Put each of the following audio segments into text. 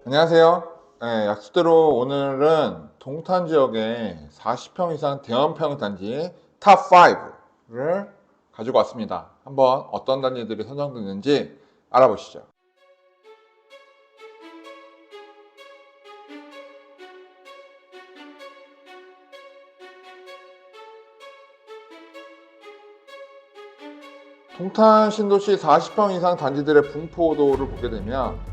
안녕하세요. 네, 약속대로 오늘은 동탄 지역의 40평 이상 대원평 단지 탑 5를 가지고 왔습니다. 한번 어떤 단지들이 선정됐는지 알아보시죠. 동탄 신도시 40평 이상 단지들의 분포도를 보게 되면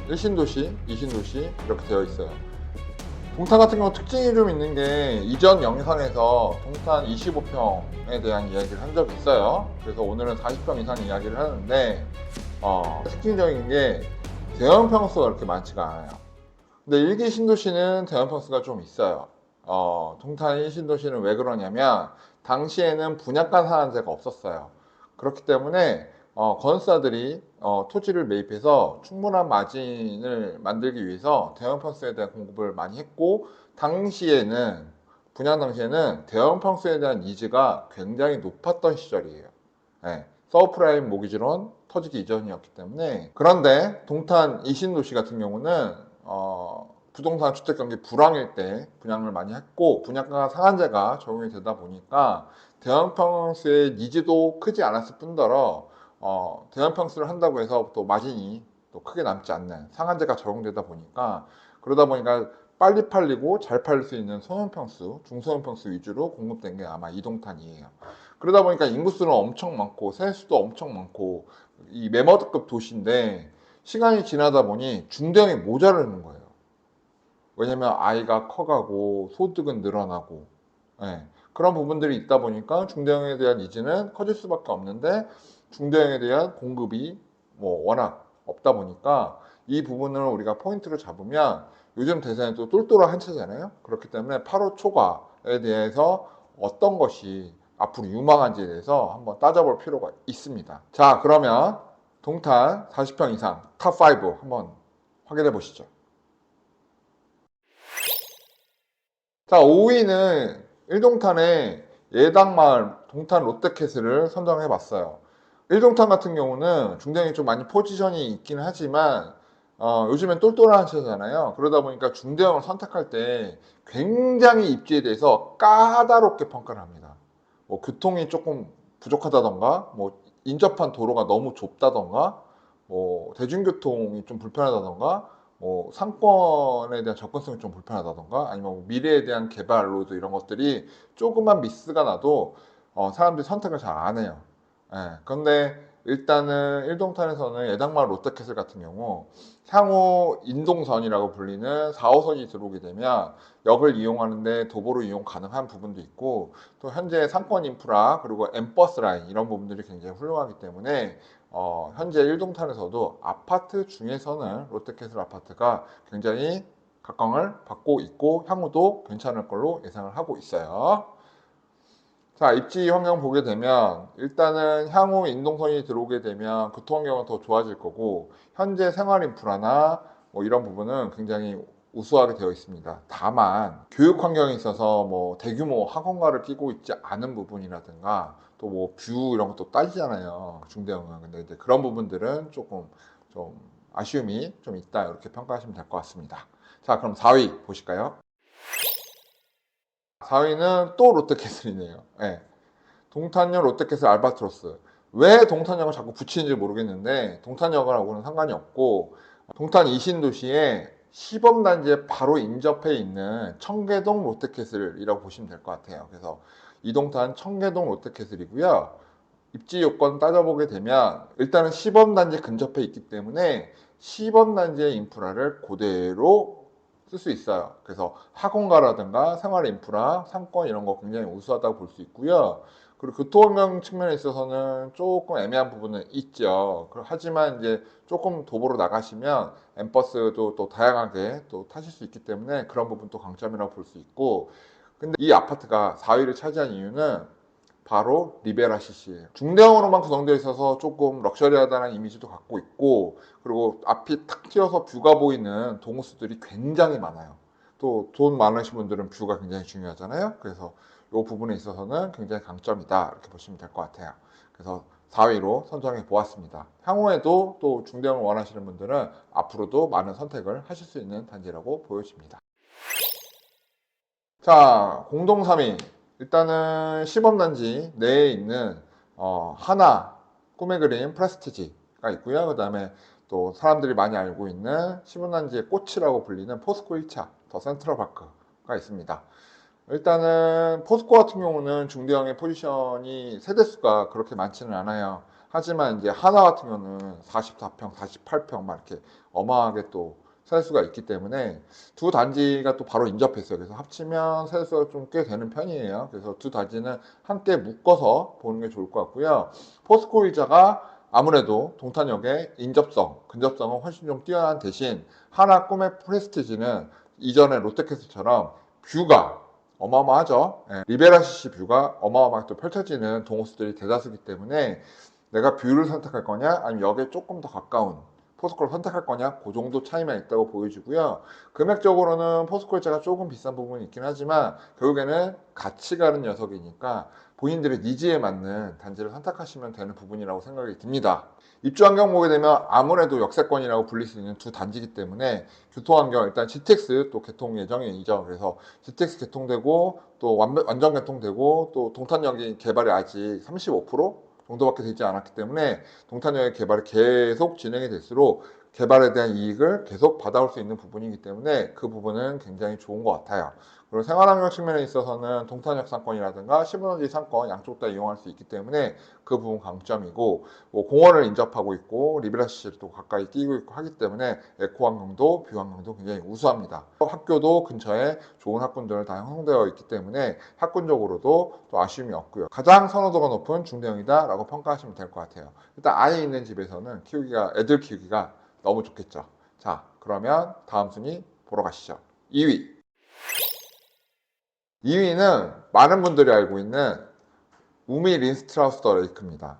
1신도시, 2신도시 이렇게 되어 있어요. 동탄 같은 경우 특징이 좀 있는 게 이전 영상에서 동탄 25평에 대한 이야기를 한 적이 있어요. 그래서 오늘은 40평 이상 이야기를 하는데 특징적인 게 대형 평수가 그렇게 많지가 않아요. 근데 일기 신도시는 대형 평수가 좀 있어요. 동탄 1신도시는 왜 그러냐면 당시에는 분양가 상한제가 없었어요. 그렇기 때문에 건설사들이 토지를 매입해서 충분한 마진을 만들기 위해서 대형 평수에 대한 공급을 많이 했고, 당시에는 분양 당시에는 대형 평수에 대한 니즈가 굉장히 높았던 시절이에요. 네, 서브프라임 모기지론 터지기 이전이었기 때문에. 그런데 동탄 이신도시 같은 경우는 부동산 주택 경기 불황일 때 분양을 많이 했고, 분양가 상한제가 적용이 되다 보니까 대형 평수의 니즈도 크지 않았을 뿐더러 대형 평수를 한다고 해서 또 마진이 또 크게 남지 않는 상한제가 적용되다 보니까, 그러다 보니까 빨리 팔리고 잘 팔릴 수 있는 소형 평수, 중소형 평수 위주로 공급된 게 아마 이동탄이에요. 그러다 보니까 인구수는 엄청 많고 세수도 엄청 많고 이 매머드급 도시인데, 시간이 지나다 보니 중대형이 모자르는 거예요. 왜냐면 아이가 커가고 소득은 늘어나고, 예, 그런 부분들이 있다 보니까 중대형에 대한 니즈는 커질 수밖에 없는데, 중대형에 대한 공급이 뭐 워낙 없다 보니까 이 부분을 우리가 포인트를 잡으면, 요즘 대세는 또 똘똘한 한차잖아요. 그렇기 때문에 8호 초과에 대해서 어떤 것이 앞으로 유망한지에 대해서 한번 따져볼 필요가 있습니다. 자, 그러면 동탄 40평 이상 탑 5 한번 확인해 보시죠. 자, 5위는 일동탄의 예당마을 동탄 롯데캐슬을 선정해 봤어요. 일동탄 같은 경우는 중대형이 좀 많이 포지션이 있긴 하지만 요즘엔 똘똘한 시대잖아요. 그러다 보니까 중대형을 선택할 때 굉장히 입지에 대해서 까다롭게 평가를 합니다. 뭐 교통이 조금 부족하다던가, 뭐 인접한 도로가 너무 좁다던가, 뭐 대중교통이 좀 불편하다던가, 뭐 상권에 대한 접근성이 좀 불편하다던가, 아니면 뭐 미래에 대한 개발 로드 이런 것들이 조금만 미스가 나도 사람들이 선택을 잘 안 해요. 예, 그런데 일단은 일동탄에서는 예당마을 롯데캐슬 같은 경우 향후 인동선이라고 불리는 4호선이 들어오게 되면 역을 이용하는데 도보로 이용 가능한 부분도 있고, 또 현재 상권 인프라 그리고 엠버스 라인 이런 부분들이 굉장히 훌륭하기 때문에 현재 일동탄에서도 아파트 중에서는 롯데캐슬 아파트가 굉장히 각광을 받고 있고 향후도 괜찮을 걸로 예상을 하고 있어요. 자, 입지 환경 보게 되면 일단은 향후 인동선이 들어오게 되면 교통 환경은 더 좋아질 거고, 현재 생활 인프라나 뭐 이런 부분은 굉장히 우수하게 되어 있습니다. 다만 교육 환경에 있어서 뭐 대규모 학원가를 끼고 있지 않은 부분이라든가, 또 뭐 뷰 이런 것도 따지잖아요, 중대형은. 근데 이제 그런 부분들은 조금 좀 아쉬움이 좀 있다, 이렇게 평가하시면 될 것 같습니다. 자, 그럼 4위 보실까요? 4위는 또 롯데캐슬이네요. 네. 동탄역 롯데캐슬 알바트로스. 왜 동탄역을 자꾸 붙이는지 모르겠는데, 동탄역하고는 상관이 없고, 동탄 이신도시의 시범단지에 바로 인접해 있는 청계동 롯데캐슬이라고 보시면 될 것 같아요. 그래서 이동탄 청계동 롯데캐슬이고요. 입지 요건 따져보게 되면 일단은 시범단지 근접해 있기 때문에 시범단지의 인프라를 그대로 쓸 수 있어요. 그래서 학원가라든가 생활 인프라, 상권 이런 거 굉장히 우수하다고 볼 수 있고요. 그리고 교통환경 측면에 있어서는 조금 애매한 부분은 있죠. 하지만 이제 조금 도보로 나가시면 엠버스도 또 다양하게 또 타실 수 있기 때문에 그런 부분도 강점이라고 볼 수 있고, 근데 이 아파트가 4위를 차지한 이유는 바로 리베라 CC예요. 중대형으로만 구성되어 있어서 조금 럭셔리하다는 이미지도 갖고 있고, 그리고 앞이 탁 튀어서 뷰가 보이는 동호수들이 굉장히 많아요. 또 돈 많으신 분들은 뷰가 굉장히 중요하잖아요. 그래서 이 부분에 있어서는 굉장히 강점이다, 이렇게 보시면 될 것 같아요. 그래서 4위로 선정해 보았습니다. 향후에도 또 중대형을 원하시는 분들은 앞으로도 많은 선택을 하실 수 있는 단지라고 보여집니다. 자, 공동 3위. 일단은 시범단지 내에 있는 하나 꿈의 그림 프레스티지가 있고요. 그 다음에 또 사람들이 많이 알고 있는 시범단지의 꽃이라고 불리는 포스코 1차 더 센트럴파크가 있습니다. 일단은 포스코 같은 경우는 중대형의 포지션이 세대수가 그렇게 많지는 않아요. 하지만 이제 하나 같은 경우는 44평, 48평 막 이렇게 어마하게 또 세대수가 있기 때문에 두 단지가 또 바로 인접했어요. 그래서 합치면 세대수가 좀 꽤 되는 편이에요. 그래서 두 단지는 함께 묶어서 보는 게 좋을 것 같고요. 포스코 의자가 아무래도 동탄역의 인접성, 근접성은 훨씬 좀 뛰어난 대신 하나 꿈의 프레스티지는 이전의 롯데캐슬처럼 뷰가 어마어마하죠. 예, 리베라시시 뷰가 어마어마하게 또 펼쳐지는 동호수들이 대다수기 때문에 내가 뷰를 선택할 거냐 아니면 역에 조금 더 가까운 포스코를 선택할 거냐 그 정도 차이만 있다고 보여지고요. 금액적으로는 포스코일자가 조금 비싼 부분이 있긴 하지만 결국에는 같이 가는 녀석이니까 본인들의 니즈에 맞는 단지를 선택하시면 되는 부분이라고 생각이 듭니다. 입주 환경 보게 되면 아무래도 역세권이라고 불릴 수 있는 두 단지이기 때문에 교통 환경 일단 GTX 또 개통 예정이죠. 그래서 GTX 개통되고 또 완전 개통되고 또 동탄역이 개발이 아직 35% 정도밖에 되지 않았기 때문에 동탄역의 개발이 계속 진행이 될수록 개발에 대한 이익을 계속 받아올 수 있는 부분이기 때문에 그 부분은 굉장히 좋은 것 같아요. 그리고 생활환경 측면에 있어서는 동탄역 상권이라든가 시범단지 상권 양쪽 다 이용할 수 있기 때문에 그 부분 강점이고 뭐 공원을 인접하고 있고 리베라시도 가까이 끼고 있고 하기 때문에 에코 환경도 뷰 환경도 굉장히 우수합니다. 학교도 근처에 좋은 학군들 다 형성되어 있기 때문에 학군적으로도 또 아쉬움이 없고요. 가장 선호도가 높은 중대형이다 라고 평가하시면 될 것 같아요. 일단 아이 있는 집에서는 애들 키우기가 너무 좋겠죠. 자, 그러면 다음 순위 보러 가시죠. 2위. 2위는 많은 분들이 알고 있는 우미 린스트라우스 더 레이크입니다.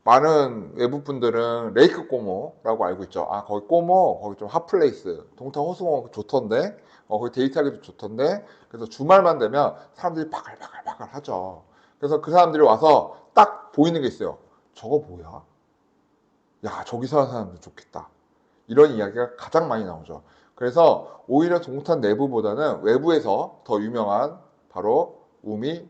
많은 외부 분들은 레이크 꼬모라고 알고 있죠. 아, 거기 꼬모, 거기 좀 핫플레이스, 동탄 호수공원 좋던데, 거기 데이트하기도 좋던데, 그래서 주말만 되면 사람들이 바글바글 하죠. 그래서 그 사람들이 와서 딱 보이는 게 있어요. 저거 뭐야? 야, 저기 사는 사람들 좋겠다. 이런 이야기가 가장 많이 나오죠. 그래서 오히려 동탄 내부보다는 외부에서 더 유명한 바로 우미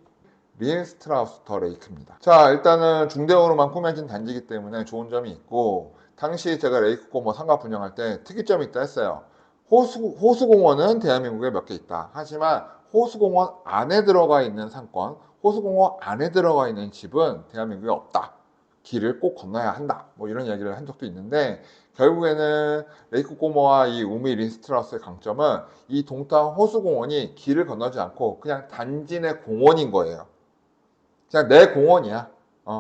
린스트라우스터 레이크입니다. 자, 일단은 중대형으로만 꾸며진 단지이기 때문에 좋은 점이 있고 당시 제가 레이크 꼬모 상가 분양할 때 특이점이 있다 했어요. 호수공원은 대한민국에 몇 개 있다. 하지만 호수공원 안에 들어가 있는 상권, 호수공원 안에 들어가 있는 집은 대한민국에 없다. 길을 꼭 건너야 한다. 뭐 이런 이야기를 한 적도 있는데 결국에는 레이크 꼬모와 이 우미 린스트라우스의 강점은 이 동탄 호수공원이 길을 건너지 않고 그냥 단지 내 공원인 거예요. 그냥 내 공원이야.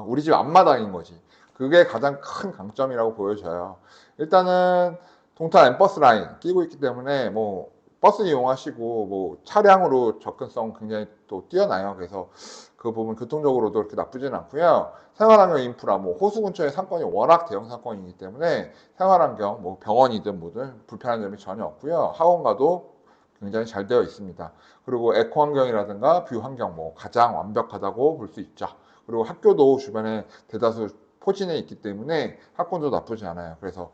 우리 집 앞마당인 거지. 그게 가장 큰 강점이라고 보여져요. 일단은 동탄 엠버스 라인 끼고 있기 때문에 뭐 버스 이용하시고 뭐 차량으로 접근성 굉장히 또 뛰어나요. 그래서 그 부분 교통적으로도 그렇게 나쁘지는 않고요. 생활환경 인프라 뭐 호수 근처에 상권이 워낙 대형 상권이기 때문에 생활환경 뭐 병원이든 뭐든 불편한 점이 전혀 없고요. 학원가도 굉장히 잘 되어 있습니다. 그리고 에코 환경이라든가 뷰 환경 뭐 가장 완벽하다고 볼 수 있죠. 그리고 학교도 주변에 대다수 포진해 있기 때문에 학군도 나쁘지 않아요. 그래서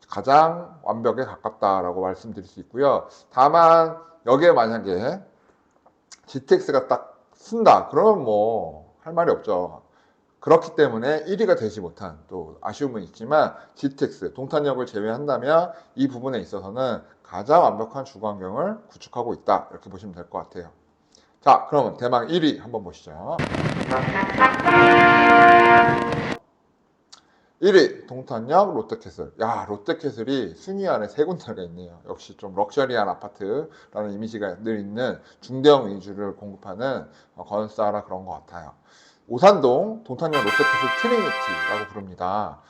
가장 완벽에 가깝다라고 말씀드릴 수 있고요. 다만 여기에 만약에 GTX가 딱 쓴다 그러면 뭐 할 말이 없죠. 그렇기 때문에 1위가 되지 못한 또 아쉬움은 있지만 GTX, 동탄역을 제외한다면 이 부분에 있어서는 가장 완벽한 주거 환경을 구축하고 있다 이렇게 보시면 될 것 같아요. 자, 그러면 대망 1위 한번 보시죠. 1위 동탄역 롯데캐슬. 야, 롯데캐슬이 순위 안에 세 군데가 있네요. 역시 좀 럭셔리한 아파트라는 이미지가 늘 있는 중대형 위주를 공급하는 건설사라 그런 것 같아요. 오산동 동탄역 롯데캐슬 트리니티라고 부릅니다.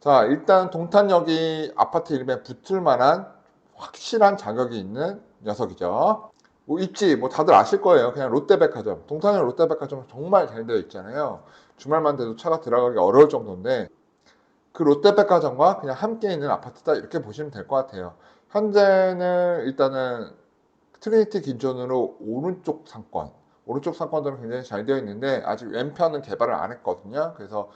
자, 일단 동탄역이 아파트 이름에 붙을 만한 확실한 자격이 있는 녀석이죠. 뭐 입지 뭐 다들 아실 거예요. 그냥 롯데백화점. 동탄역 롯데백화점 정말 잘 되어 있잖아요. 주말만 돼도 차가 들어가기 어려울 정도인데 그 롯데백화점과 그냥 함께 있는 아파트다 이렇게 보시면 될 것 같아요. 현재는 일단은 트리니티 기준으로 오른쪽 상권들은 굉장히 잘 되어 있는데 아직 왼편은 개발을 안 했거든요. 그래서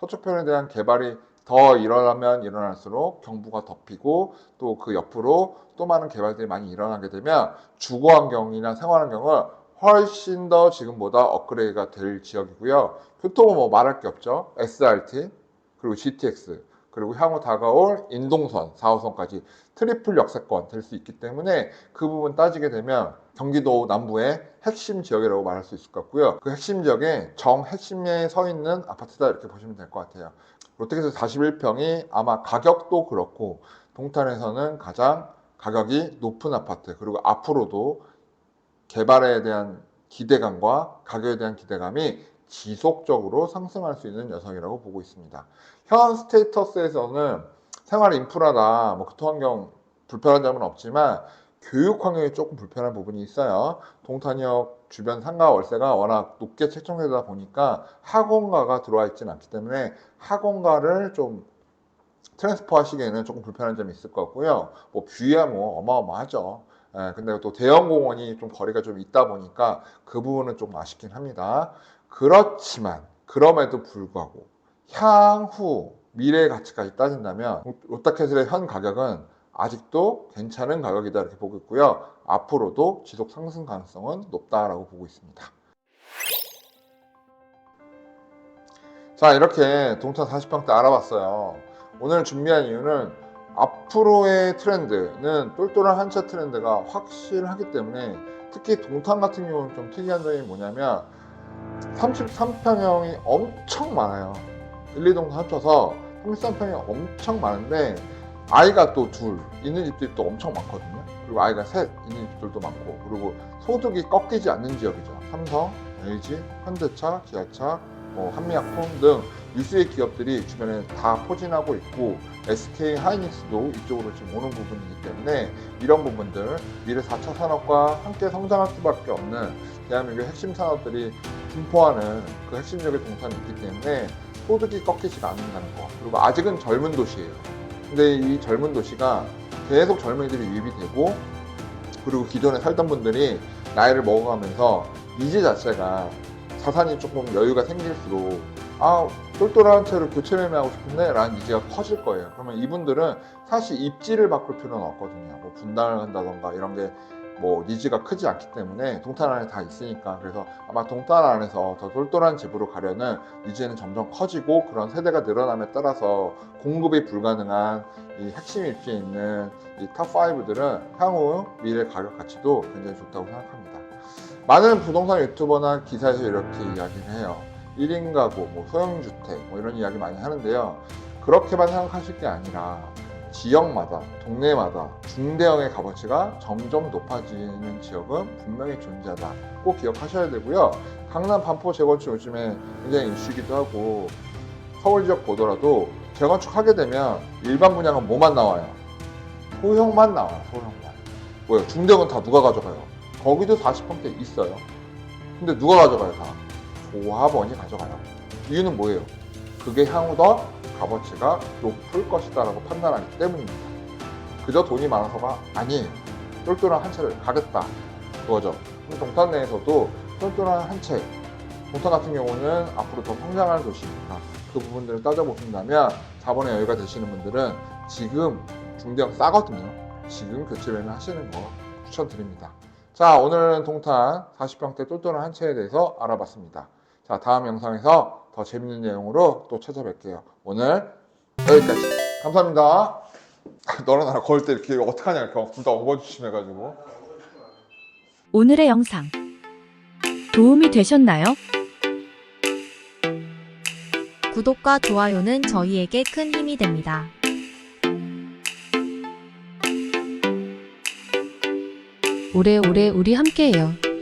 서초편에 대한 개발이 더 일어나면 일어날수록 경부가 덮이고 또 그 옆으로 또 많은 개발들이 많이 일어나게 되면 주거 환경이나 생활 환경은 훨씬 더 지금보다 업그레이드가 될 지역이고요. 교통은 뭐 말할 게 없죠. SRT 그리고 GTX 그리고 향후 다가올 인동선 4호선까지 트리플 역세권 될 수 있기 때문에 그 부분 따지게 되면 경기도 남부의 핵심 지역이라고 말할 수 있을 것 같고요. 그 핵심 지역에 정핵심에 서 있는 아파트다 이렇게 보시면 될 것 같아요. 롯데캐슬 41평이 아마 가격도 그렇고 동탄에서는 가장 가격이 높은 아파트, 그리고 앞으로도 개발에 대한 기대감과 가격에 대한 기대감이 지속적으로 상승할 수 있는 여성이라고 보고 있습니다. 현 스테이터스에서는 생활 인프라나 뭐 교통환경 불편한 점은 없지만 교육 환경이 조금 불편한 부분이 있어요. 동탄역 주변 상가 월세가 워낙 높게 책정되다 보니까 학원가가 들어와 있지는 않기 때문에 학원가를 좀 트랜스퍼 하시기에는 조금 불편한 점이 있을 것 같고요. 뭐 뷰야 뭐 어마어마하죠. 근데 또 대형 공원이 좀 거리가 좀 있다 보니까 그 부분은 좀 아쉽긴 합니다. 그렇지만 그럼에도 불구하고 향후 미래의 가치까지 따진다면 롯데캐슬의 현 가격은 아직도 괜찮은 가격이다 이렇게 보고 있고요. 앞으로도 지속 상승 가능성은 높다라고 보고 있습니다. 자, 이렇게 동탄 40평대 알아봤어요. 오늘 준비한 이유는 앞으로의 트렌드는 똘똘한 한 채 트렌드가 확실하기 때문에 특히 동탄 같은 경우는 좀 특이한 점이 뭐냐면 33평형이 엄청 많아요. 1, 2동 합쳐서 33평이 엄청 많은데 아이가 또 둘 있는 집들이 또 엄청 많거든요. 그리고 아이가 셋 있는 집들도 많고, 그리고 소득이 꺾이지 않는 지역이죠. 삼성, LG, 현대차, 기아차, 한미약품 등 유수의 기업들이 주변에 다 포진하고 있고 SK 하이닉스도 이쪽으로 지금 오는 부분이기 때문에 이런 부분들 미래 4차 산업과 함께 성장할 수밖에 없는 대한민국의 핵심 산업들이 분포하는 그 핵심 지역의 동탄이 있기 때문에 소득이 꺾이지가 않는다는 거. 그리고 아직은 젊은 도시예요. 근데 이 젊은 도시가 계속 젊은이들이 유입이 되고, 그리고 기존에 살던 분들이 나이를 먹어가면서 니즈 자체가 자산이 조금 여유가 생길수록 똘똘한 채를 교체 매매하고 싶은데 라는 니즈가 커질 거예요. 그러면 이분들은 사실 입지를 바꿀 필요는 없거든요. 뭐 분당을 한다던가 이런 게 뭐 니즈가 크지 않기 때문에 동탄 안에 다 있으니까. 그래서 아마 동탄 안에서 더 똘똘한 집으로 가려는 니즈는 점점 커지고, 그런 세대가 늘어남에 따라서 공급이 불가능한 이 핵심 입지에 있는 이 탑5들은 향후 미래 가격 가치도 굉장히 좋다고 생각합니다. 많은 부동산 유튜버나 기사에서 이렇게 이야기를 해요. 1인 가구, 뭐 소형주택 뭐 이런 이야기 많이 하는데요. 그렇게만 생각하실 게 아니라 지역마다, 동네마다 중대형의 값어치가 점점 높아지는 지역은 분명히 존재하다. 꼭 기억하셔야 되고요. 강남 반포 재건축 요즘에 굉장히 이슈이기도 하고, 서울 지역 보더라도 재건축하게 되면 일반 분양은 뭐만 나와요? 소형만 나와요. 소형만. 뭐예요? 중대형은 다 누가 가져가요? 거기도 40평대 있어요. 근데 누가 가져가요? 다 조합원이 가져가요. 이유는 뭐예요? 그게 향후 더 값어치가 높을 것이다 라고 판단하기 때문입니다. 그저 돈이 많아서가 아니에요. 똘똘한 한 채를 가겠다 그거죠. 동탄 내에서도 똘똘한 한 채, 동탄 같은 경우는 앞으로 더 성장할 도시니까 그 부분들을 따져보신다면 자본의 여유가 되시는 분들은 지금 중대형 싸거든요. 지금 교체 매매 하시는 거 추천드립니다. 자, 오늘은 동탄 40평대 똘똘한 한 채에 대해서 알아봤습니다. 자, 다음 영상에서 더 재밌는 내용으로 또 찾아뵐게요. 오늘 여기까지. 감사합니다. 너랑 나랑 걸을 때 이렇게 어떡하냐, 이렇게 둘 다 엉거주춤해가지고. 오늘의 영상 도움이 되셨나요? 구독과 좋아요는 저희에게 큰 힘이 됩니다. 오래오래 우리 함께해요.